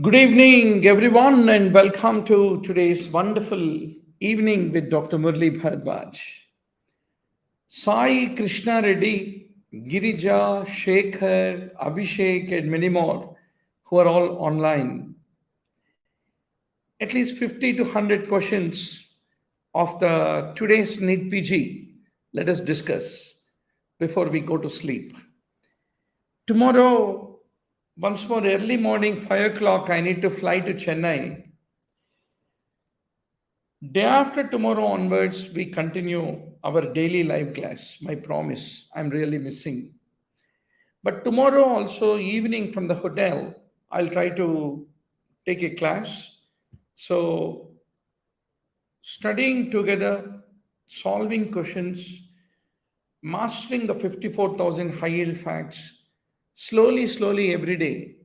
Good evening, everyone, and welcome to today's wonderful evening with Dr. Murli Bharadwaj. Sai Krishna Reddy, Girija, Shekhar, Abhishek, and many more who are all online. At least 50 to 100 questions of the today's NEETPG. Let us discuss before we go to sleep. Tomorrow, once more early morning, 5 o'clock, I need to fly to Chennai. Day after tomorrow onwards, we continue our daily live class. My promise, I'm really missing. But tomorrow also, evening from the hotel, I'll try to take a class. So, studying together, solving questions, mastering the 54,000 high yield facts, slowly, every day,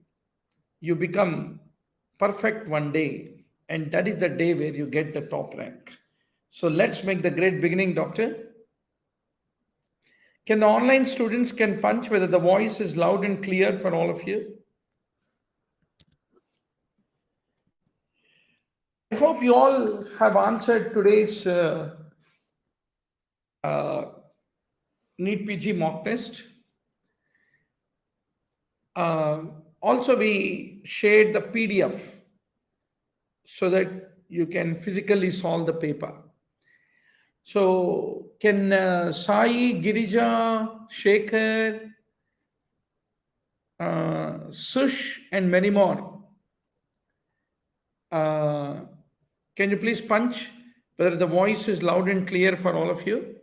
you become perfect one day, and that is the day where you get the top rank. So let's make the great beginning, doctor. Can the online students can punch whether the voice is loud and clear for all of you? I hope you all have answered today's uh, NEETPG mock test. Uh, Also, we shared the PDF so that you can physically solve the paper. So, can Sai, Girija, Shekhar, Sush, and many more, uh, can you please punch whether the voice is loud and clear for all of you?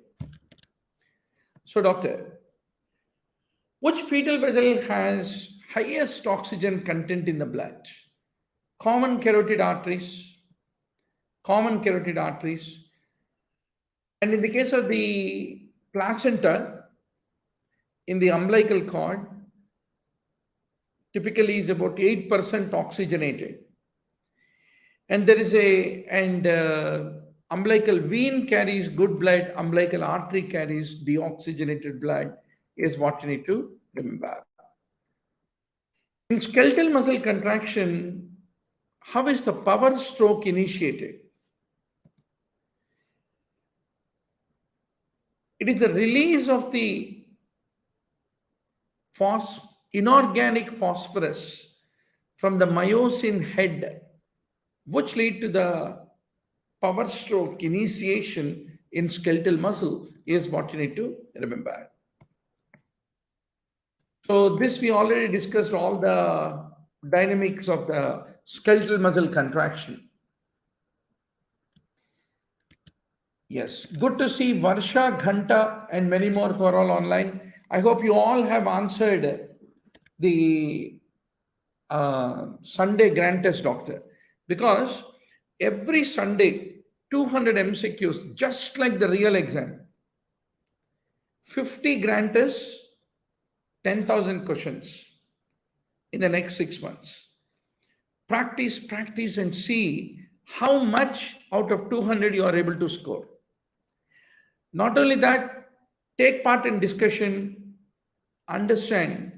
So, doctor, which fetal vessel has highest oxygen content in the blood? Common carotid arteries, common carotid arteries. And in the case of the placenta, in the umbilical cord, typically is about 8% oxygenated. And there is umbilical vein carries good blood, umbilical artery carries deoxygenated blood, is what you need to remember. In skeletal muscle contraction, how is the power stroke initiated? It is the release of the inorganic phosphorus from the myosin head, which lead to the power stroke initiation in skeletal muscle, is what you need to remember. So this we already discussed all the dynamics of the skeletal muscle contraction. Yes, good to see Varsha, Ghanta, and many more who are all online. I hope you all have answered the Sunday grand test, doctor, because every Sunday 200 MCQs, just like the real exam, 50 grand tests, 10,000 questions in the next 6 months. Practice, and see how much out of 200 you are able to score. Not only that, take part in discussion, understand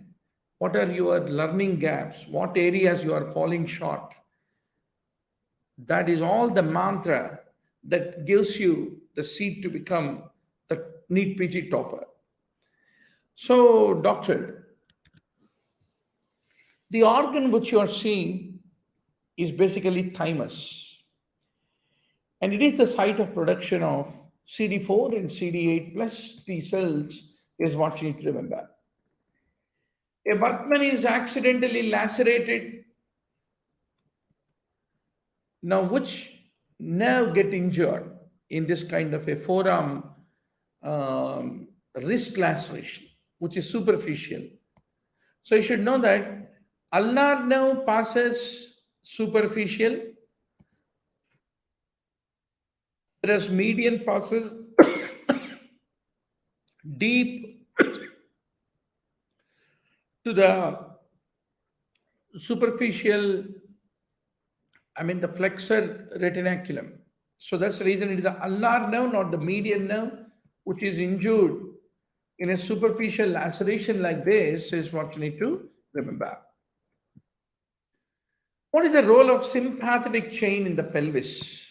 what are your learning gaps, what areas you are falling short. That is all the mantra that gives you the seed to become the NEETPG topper. So, doctor, the organ which you are seeing is basically thymus, and it is the site of production of CD4 and CD8 plus T cells, is what you need to remember. A workman is accidentally lacerated. Now, which nerve get injured in this kind of a forearm wrist laceration, which is superficial? So you should know that ulnar nerve passes superficial, whereas median passes deep to the superficial, the flexor retinaculum. So that's the reason it is the ulnar nerve, not the median nerve, which is injured in a superficial laceration like this, is what you need to remember. What is the role of sympathetic chain in the pelvis?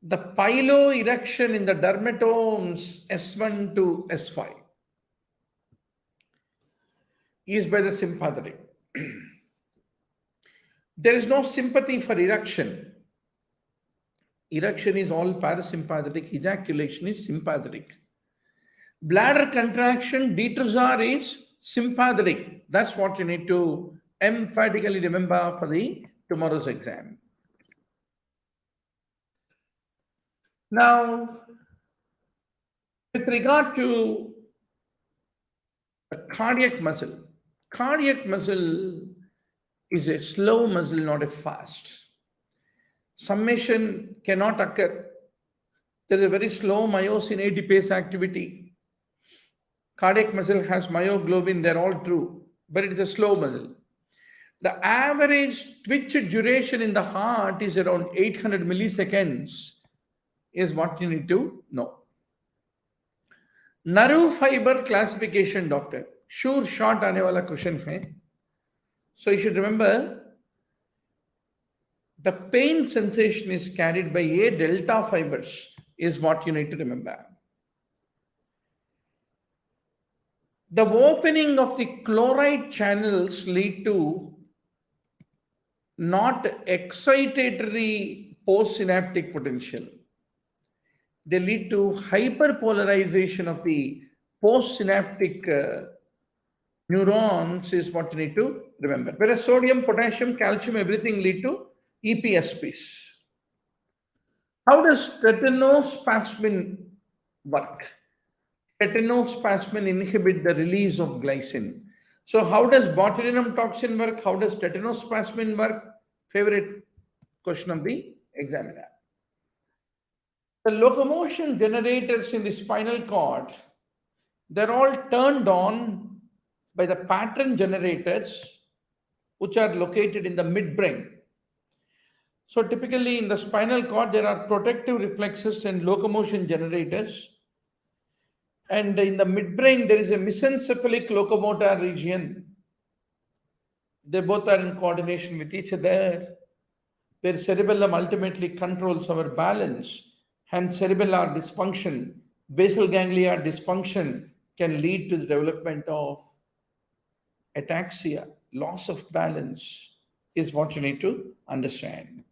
The piloerection in the dermatomes S1 to S5 is by the sympathetic. There is no sympathy for erection. Erection is all parasympathetic, ejaculation is sympathetic. Bladder contraction, detrusor is sympathetic. That's what you need to emphatically remember for the tomorrow's exam. Now, with regard to the cardiac muscle is a slow muscle, not a fast. Summation cannot occur. There is a very slow myosin adipase activity. Cardiac muscle has myoglobin, they're all true, but it is a slow muscle. The average twitch duration in the heart is around 800 milliseconds, is what you need to know. Nerve fiber classification, doctor. Sure, short aane wala question hai. So you should remember the pain sensation is carried by A delta fibers, is what you need to remember. The opening of the chloride channels lead to not excitatory postsynaptic potential. They lead to hyperpolarization of the postsynaptic neurons, is what you need to remember. Whereas sodium, potassium, calcium, everything lead to EPSPs. How does tetanospasmin work? Tetanospasmin inhibit the release of glycine. So how does botulinum toxin work? How does tetanospasmin work? Favorite question of the examiner. The locomotion generators in the spinal cord, they're all turned on by the pattern generators, which are located in the midbrain. So typically in the spinal cord, there are protective reflexes and locomotion generators. And in the midbrain, there is a mesencephalic locomotor region. They both are in coordination with each other. Their cerebellum ultimately controls our balance. Hence, cerebellar dysfunction, basal ganglia dysfunction can lead to the development of ataxia, loss of balance, is what you need to understand.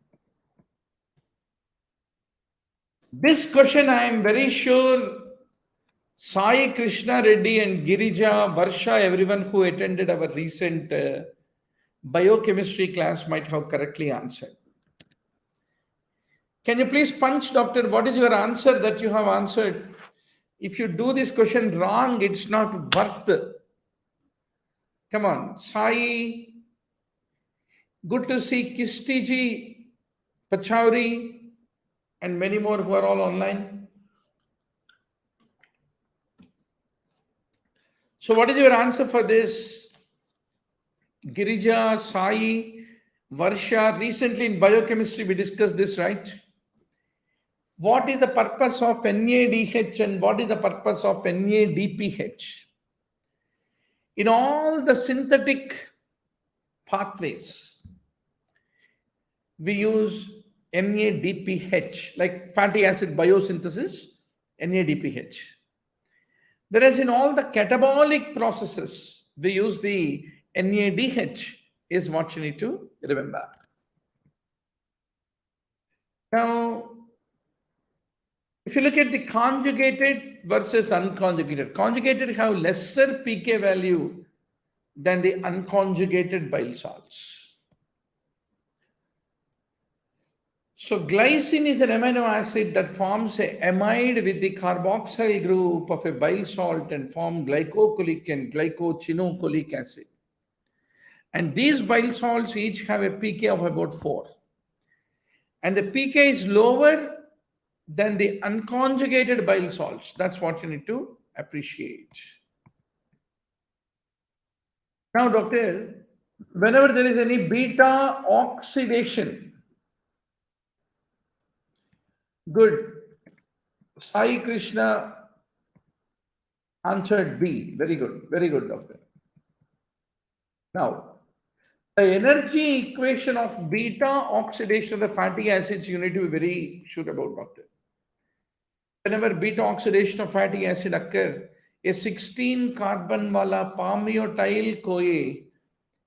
This question, I am very sure Sai Krishna Reddy and Girija, Varsha, everyone who attended our recent biochemistry class might have correctly answered. Can you please punch, doctor, what is your answer that you have answered? If you do this question wrong, it's not worth. Come on, Sai. Good to see Kistiji, Pachauri, and many more who are all online. So what is your answer for this? Girija, Sai, Varsha, recently in biochemistry we discussed this, right? What is the purpose of NADH and what is the purpose of NADPH? In all the synthetic pathways, we use NADPH, like fatty acid biosynthesis, NADPH. Whereas in all the catabolic processes, we use the NADH, is what you need to remember. Now, if you look at the conjugated versus unconjugated, conjugated have lesser pK value than the unconjugated bile salts. So glycine is an amino acid that forms a amide with the carboxyl group of a bile salt and form glycocholic and glycochinocholic acid. And these bile salts each have a pK of about 4. And the pK is lower than the unconjugated bile salts. That's what you need to appreciate. Now, doctor, whenever there is any beta oxidation, good. Sai Krishna answered B. Very good, doctor. Now, The energy equation of beta oxidation of the fatty acids you need to be very sure about, doctor. Whenever beta oxidation of fatty acid occur, a 16 carbon wala palmitoyl CoA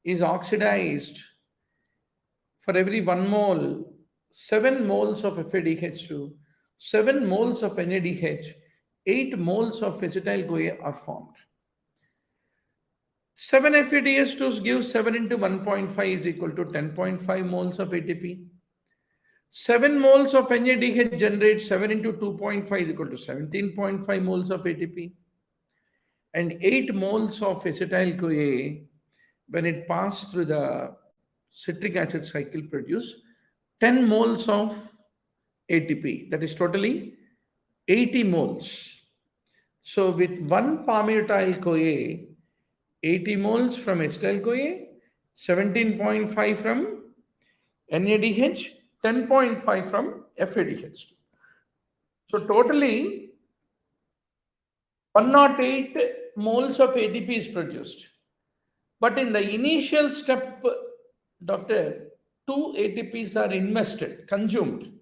is oxidized for every 1 mole, 7 moles of FADH2, 7 moles of NADH, 8 moles of acetyl CoA are formed. 7 FADH2s gives 7 into 1.5 is equal to 10.5 moles of ATP. 7 moles of NADH generates 7 into 2.5 is equal to 17.5 moles of ATP. And 8 moles of acetyl CoA, when it passed through the citric acid cycle, produce 10 moles of ATP. That is totally 80 moles. So with one palmitoyl CoA, 80 moles from acetyl CoA, 17.5 from NADH, 10.5 from FADH2. So totally 108 moles of ATP is produced. But in the initial step, doctor, 2 ATPs are invested, consumed.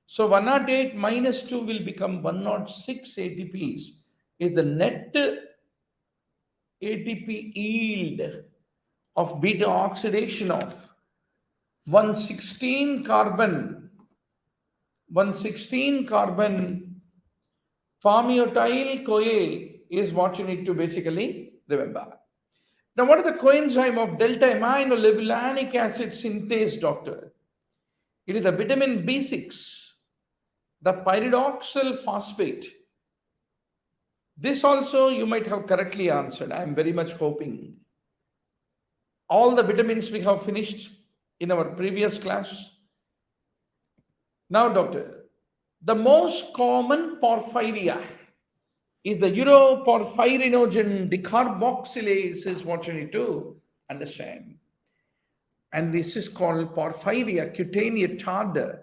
So 108 minus 2 will become 106 ATPs is the net ATP yield of beta oxidation of 116 carbon palmitoyl CoA is what you need to basically remember. Now, what are the coenzyme of delta aminolevulanic acid synthase, doctor? It is the vitamin B6, the pyridoxal phosphate. This also you might have correctly answered. I am very much hoping. All the vitamins we have finished in our previous class. Now, doctor, the most common porphyria is the uroporphyrinogen decarboxylase is what you need to understand. And this is called porphyria cutanea tarda.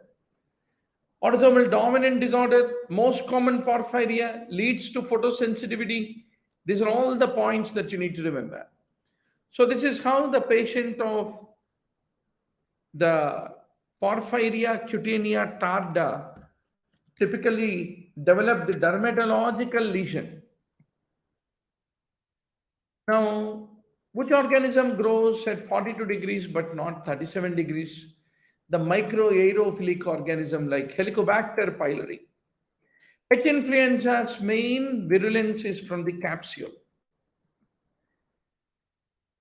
Autosomal dominant disorder, most common porphyria, leads to photosensitivity. These are all the points that you need to remember. So this is how the patient of the porphyria cutanea tarda typically develop the dermatological lesion. Now, which organism grows at 42 degrees but not 37 degrees? The microaerophilic organism like Helicobacter pylori. H. influenza's main virulence is from the capsule.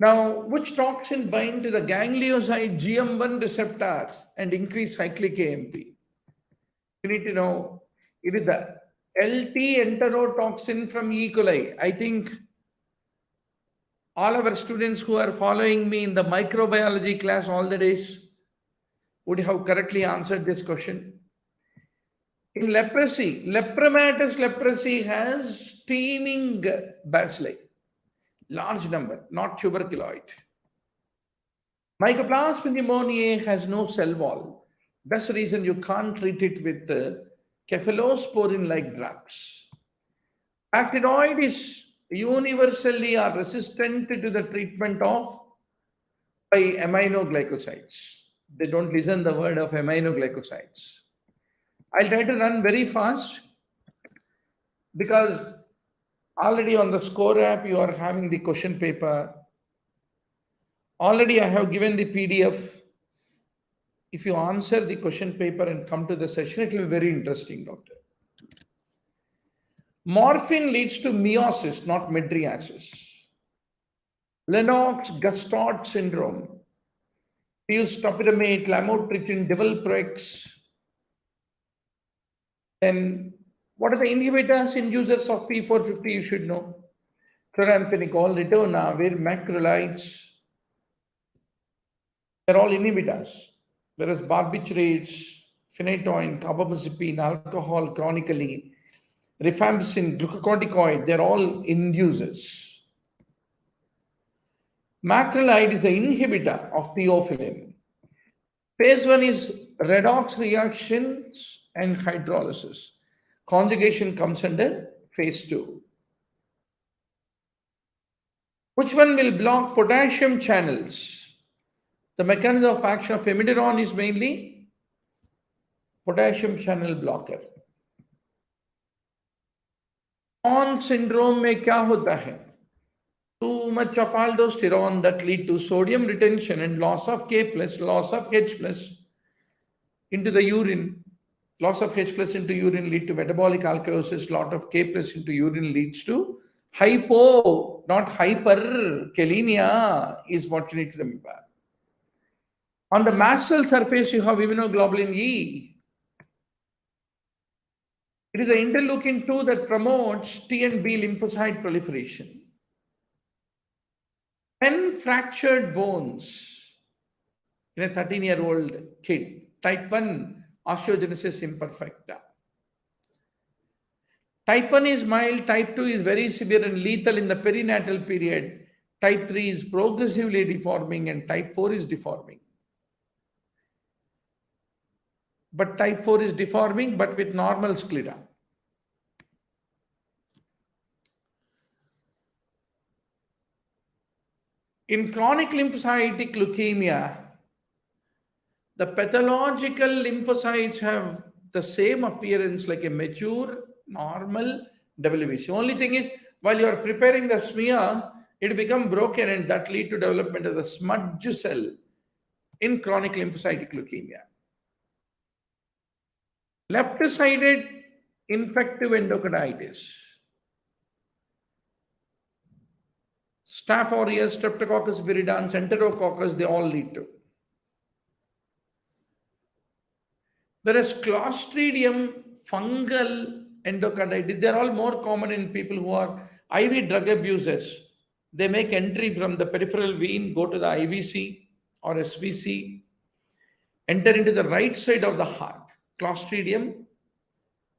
Now, which toxin bind to the ganglioside GM1 receptor and increase cyclic AMP? You need to know it is the LT enterotoxin from E. coli. I think all our students who are following me in the microbiology class all the days would have correctly answered this question. In leprosy, lepromatous leprosy has steaming bacilli, large number, not tuberculoid. Mycoplasma pneumoniae has no cell wall. That's the reason you can't treat it with cephalosporin-like drugs. Bacteroid is universally are resistant to the treatment of by aminoglycosides. They don't listen the word of aminoglycosides. I'll try to run very fast because already on the score app you are having the question paper. Already I have given the PDF. If you answer the question paper and come to the session, it will be very interesting, doctor. Morphine leads to meiosis, not mydriasis. Lennox-Gastaut syndrome. Use topiramate, lamotrigine, devalproex. Then what are the inhibitors, inducers of P450 you should know? Chloramphenicol, ritonavir, macrolides. They're all inhibitors. Whereas barbiturates, phenytoin, carbamazepine, alcohol chronically, rifampicin, glucocorticoid, they're all inducers. Macrolide is the inhibitor of theophylline. Phase 1 is redox reactions and hydrolysis. Conjugation comes under phase 2. Which one will block potassium channels? The mechanism of action of emideron is mainly potassium channel blocker. On syndrome में क्या होता है? Too much of aldosterone that lead to sodium retention and loss of K plus, loss of H plus into the urine. Loss of H plus into urine lead to metabolic alkalosis. Lot of K plus into urine leads to hypo, not hyperkalemia is what you need to remember. On the mast cell surface, you have immunoglobulin E. It is the interleukin 2 that promotes T and B lymphocyte proliferation. 10 fractured bones in a 13-year-old kid. Type 1 osteogenesis imperfecta. Type 1 is mild, type 2 is very severe and lethal in the perinatal period. Type 3 is progressively deforming and type 4 is deforming. But type 4 is deforming but with normal sclera. In chronic lymphocytic leukemia, the pathological lymphocytes have the same appearance like a mature, normal WBC. Only thing is, while you are preparing the smear, it become broken and that lead to development of the smudge cell in chronic lymphocytic leukemia. Left-sided infective endocarditis. Staph aureus, Streptococcus viridans, Enterococcus, they all lead to. Whereas Clostridium fungal endocarditis, they're all more common in people who are IV drug abusers. They make entry from the peripheral vein, go to the IVC or SVC, enter into the right side of the heart, Clostridium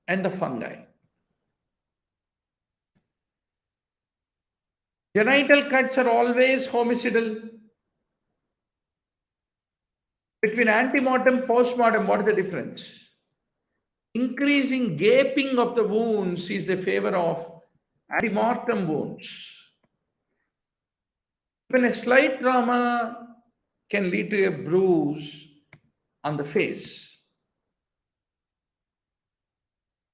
and the fungi. Genital cuts are always homicidal. Between antemortem, postmortem, what is the difference? Increasing gaping of the wounds is the favor of antemortem wounds. Even a slight trauma can lead to a bruise on the face.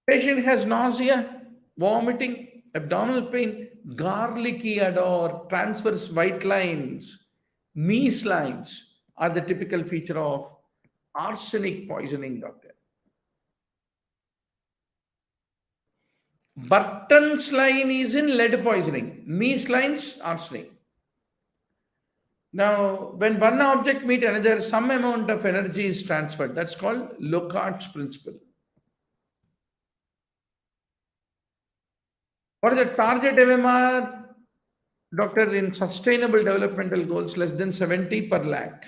Patient has nausea, vomiting, abdominal pain, garlicky odor, transverse white lines, Meese lines are the typical feature of arsenic poisoning, doctor. Burton's line is in lead poisoning. Meese lines, arsenic. Now, when one object meets another, some amount of energy is transferred. That's called Lockhart's principle. What is the target MMR? Doctor, in sustainable developmental goals, less than 70 per lakh.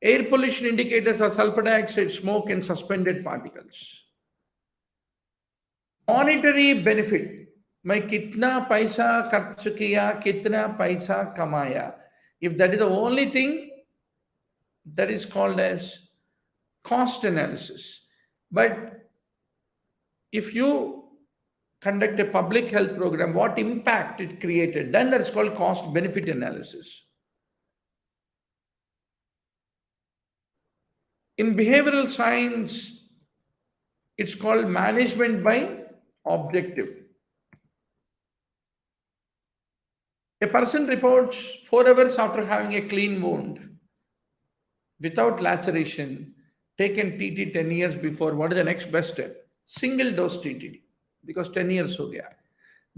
Air pollution indicators are sulfur dioxide, smoke, and suspended particles. Monetary benefit. मैं कितना पैसा खर्च किया, कितना पैसा कमाया. If that is the only thing, that is called as cost analysis. But if you conduct a public health program, what impact it created, then that's called cost benefit analysis. In behavioral science, it's called management by objective. A person reports 4 hours after having a clean wound without laceration, taken TT 10 years before. What is the next best step? Single dose TTD, because 10 years ho gaya.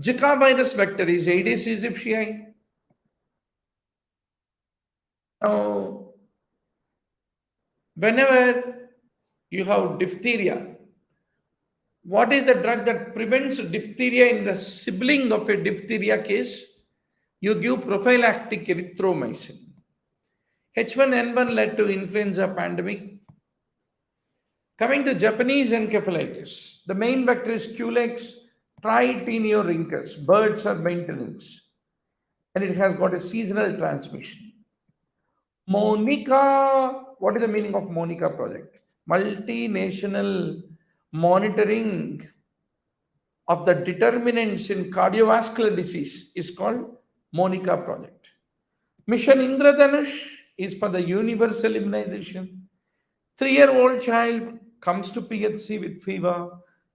Zika virus vector is Aedes aegypti. Now, whenever you have diphtheria, what is the drug that prevents diphtheria in the sibling of a diphtheria case? You give prophylactic erythromycin. H1N1 led to influenza pandemic. Coming to Japanese encephalitis, the main vector is Culex tritemniorhynchus, birds are maintenance, and it has got a seasonal transmission. MONICA, what is the meaning of MONICA project? Multinational monitoring of the determinants in cardiovascular disease is called MONICA project. Mission Indradhanush, is for the universal immunization. 3-year-old child comes to PHC with fever,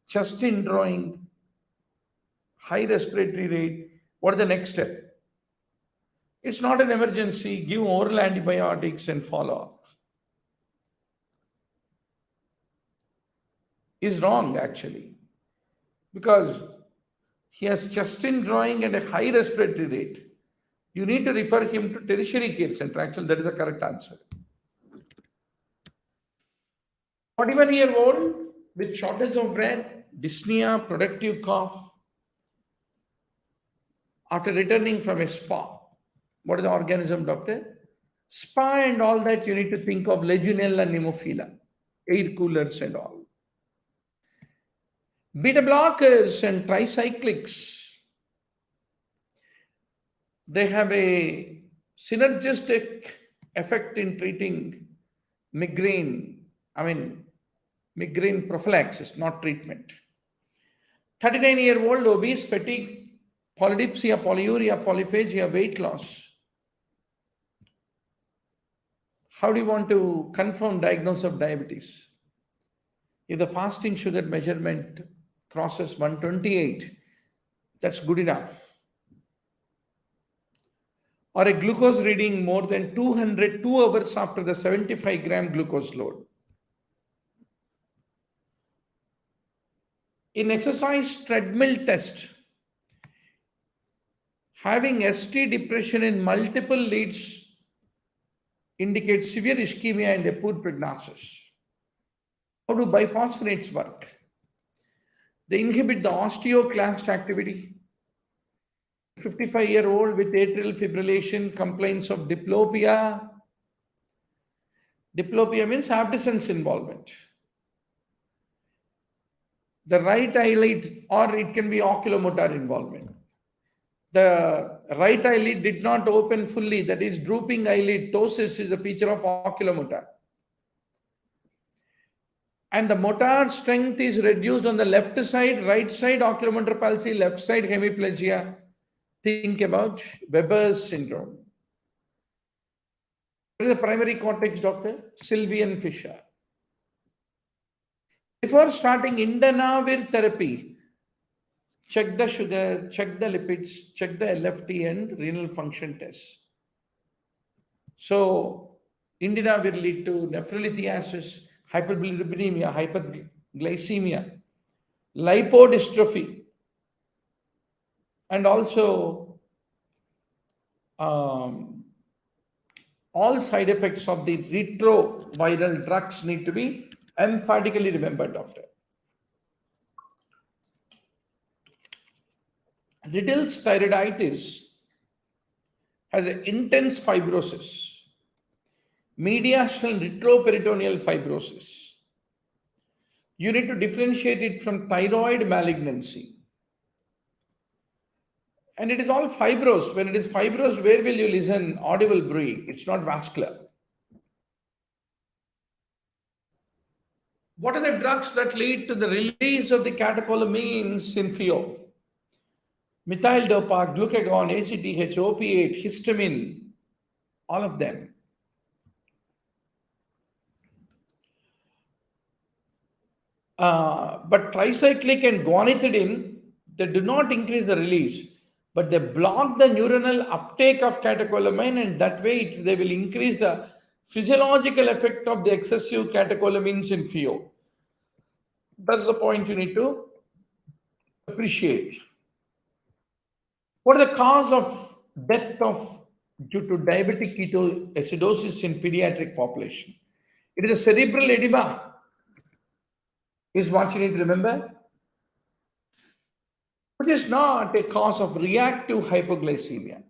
chest in drawing, high respiratory rate. What is the next step? It's not an emergency. Give oral antibiotics and follow up. Is wrong actually, because he has chest in drawing and a high respiratory rate. You need to refer him to tertiary care center. Actually, that is the correct answer. 41-year-old with shortage of breath, dyspnea, productive cough, after returning from a spa. What is the organism, doctor? Spa and all that, you need to think of Legionella pneumophila, air coolers and all. Beta blockers and tricyclics, they have a synergistic effect in treating migraine. Migraine prophylaxis, not treatment. 39-year-old obese, fatigue, polydipsia, polyuria, polyphagia, weight loss. How do you want to confirm diagnosis of diabetes? If the fasting sugar measurement crosses 128, that's good enough. Or a glucose reading more than 200 2 hours after the 75-gram glucose load. In exercise treadmill test, having ST depression in multiple leads indicates severe ischemia and a poor prognosis. How do biphosphonates work? They inhibit the osteoclast activity. 55-year-old with atrial fibrillation complains of diplopia. Diplopia means absence involvement. The right eyelid, or it can be oculomotor involvement. The right eyelid did not open fully, that is drooping eyelid. Ptosis is a feature of oculomotor. And the motor strength is reduced on the left side, right side oculomotor palsy, left side hemiplegia. Think about Weber's syndrome. What is the primary cortex, doctor? Sylvian Fisher. Before starting Indanavir therapy, check the sugar, check the lipids, check the LFT and renal function tests. So, Indina will lead to nephrolithiasis, hyperbilirubinemia, hyperglycemia, lipodystrophy, and also all side effects of the retroviral drugs need to be emphatically remembered, doctor. Riddle's thyroiditis has an intense fibrosis, mediastinal retroperitoneal fibrosis. You need to differentiate it from thyroid malignancy. And it is all fibrosed. When it is fibrosed, where will you listen? Audible bruit. It's not vascular. What are the drugs that lead to the release of the catecholamines in FEO? Methyl dopa, glucagon, ACTH, opiate, histamine, all of them. But tricyclic and guanethidine, they do not increase the release, but they block the neuronal uptake of catecholamine, and that way they will increase the physiological effect of the excessive catecholamines in FEO. That's the point you need to appreciate. What are the cause of death due to diabetic ketoacidosis in pediatric population? It is a cerebral edema, is what you need to remember. It is not a cause of reactive hypoglycemia.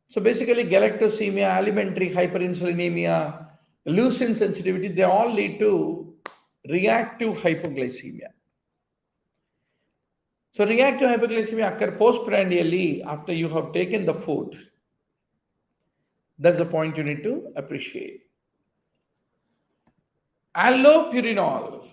So basically galactosemia, alimentary hyperinsulinemia, leucine sensitivity, they all lead to reactive hypoglycemia. So reactive hypoglycemia occurs postprandially after you have taken the food. That's the point you need to appreciate. Allopurinol,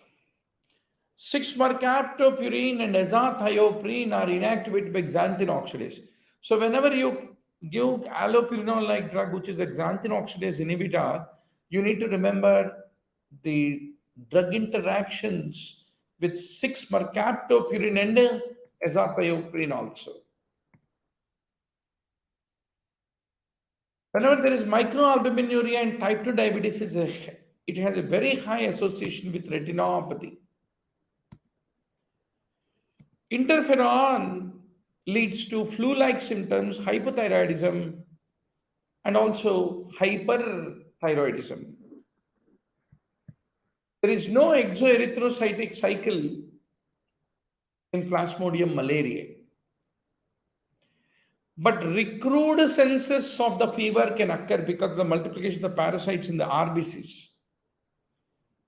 6-mercaptopurine and azathioprine are inactivated by xanthine oxidase. So whenever you give allopurinol-like drug, which is a xanthine oxidase inhibitor, you need to remember the drug interactions with 6-mercaptopurine and azathioprine also. Whenever there is microalbuminuria in type 2 diabetes, it has a very high association with retinopathy. Interferon leads to flu-like symptoms, hypothyroidism, and also hyperthyroidism. There is no exoerythrocytic cycle in Plasmodium malariae. But recrudescences of the fever can occur because of the multiplication of the parasites in the RBCs,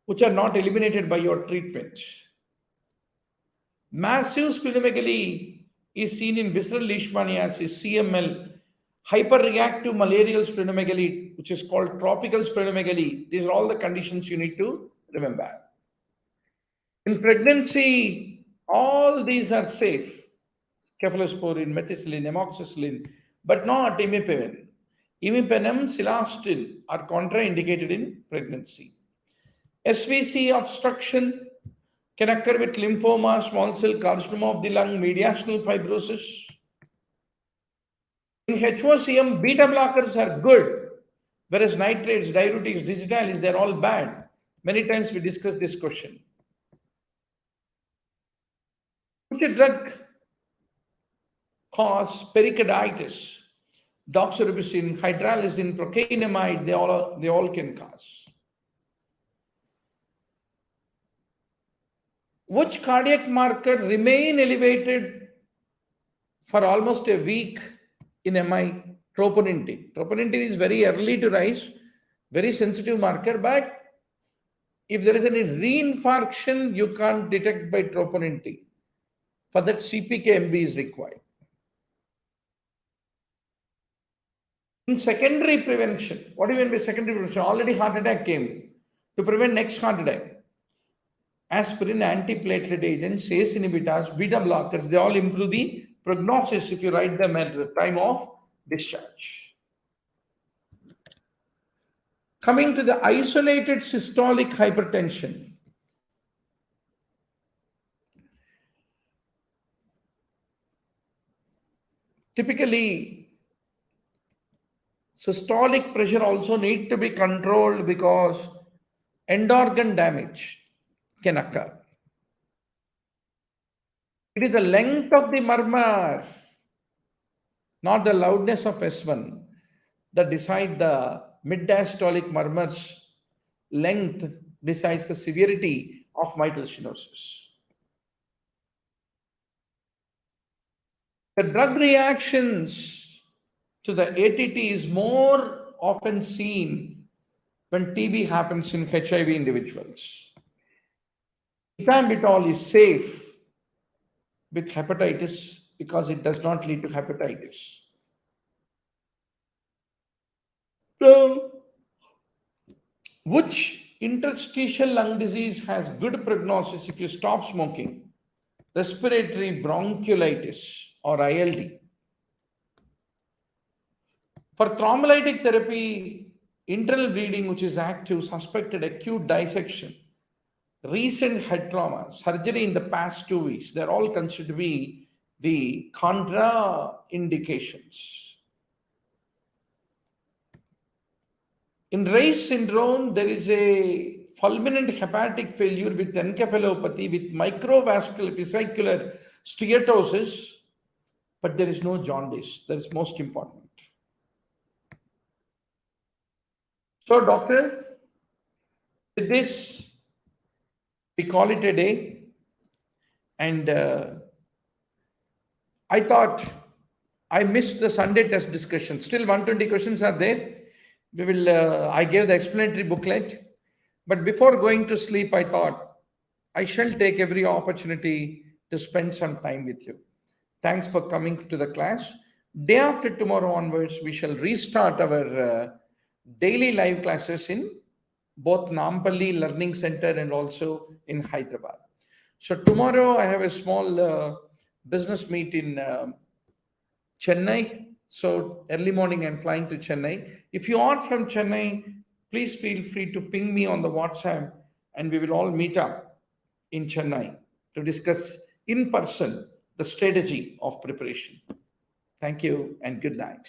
which are not eliminated by your treatment. Massive splenomegaly is seen in visceral leishmaniasis, CML, hyperreactive malarial splenomegaly, which is called tropical splenomegaly. These are all the conditions you need to remember. In pregnancy, all these are safe. Cephalosporin, methicillin, amoxicillin, but not imipenem. Imipenem, cilastin are contraindicated in pregnancy. SVC obstruction can occur with lymphoma, small cell carcinoma of the lung, mediastinal fibrosis. In HOCM, beta blockers are good, whereas nitrates, diuretics, digitalis, they're all bad. Many times we discuss this question. Which drug cause pericarditis? Doxorubicin, hydralazine, procainamide, they all can cause. Which cardiac marker remain elevated for almost a week in MI? Troponin T. Troponin T is very early to rise, very sensitive marker, but if there is any reinfarction, you can't detect by troponin T. For that, CPKMB is required. In secondary prevention, what do you mean by secondary prevention? Already heart attack came. To prevent next heart attack, aspirin, antiplatelet agents, ACE inhibitors, beta blockers, they all improve the prognosis if you write them at the time of discharge. Coming to the isolated systolic hypertension. Typically, systolic pressure also need to be controlled because end organ damage can occur. It is the length of the murmur, not the loudness of S1, that decide the mid-diastolic murmur's length decides the severity of mitral stenosis. The drug reactions to the ATT is more often seen when TB happens in HIV individuals. Ethambutol is safe with hepatitis because it does not lead to hepatitis. So, which interstitial lung disease has good prognosis if you stop smoking? Respiratory bronchiolitis or ILD. For thrombolytic therapy, internal bleeding, which is active, suspected acute dissection, recent head trauma, surgery in the past 2 weeks, they're all considered to be the contraindications. In Reis syndrome, there is a fulminant hepatic failure with encephalopathy with microvascular vesicular steatosis, but there is no jaundice. That is most important. So, doctor, with this, we call it a day. And I thought I missed the Sunday test discussion. Still 120 questions are there. We will. I gave the explanatory booklet. But before going to sleep, I thought I shall take every opportunity to spend some time with you. Thanks for coming to the class. Day after tomorrow onwards, we shall restart our daily live classes in both Nampalli Learning Center and also in Hyderabad. So tomorrow I have a small business meet in Chennai. So early morning, I'm flying to Chennai. If you are from Chennai, please feel free to ping me on the WhatsApp, and we will all meet up in Chennai to discuss in person the strategy of preparation. Thank you and good night.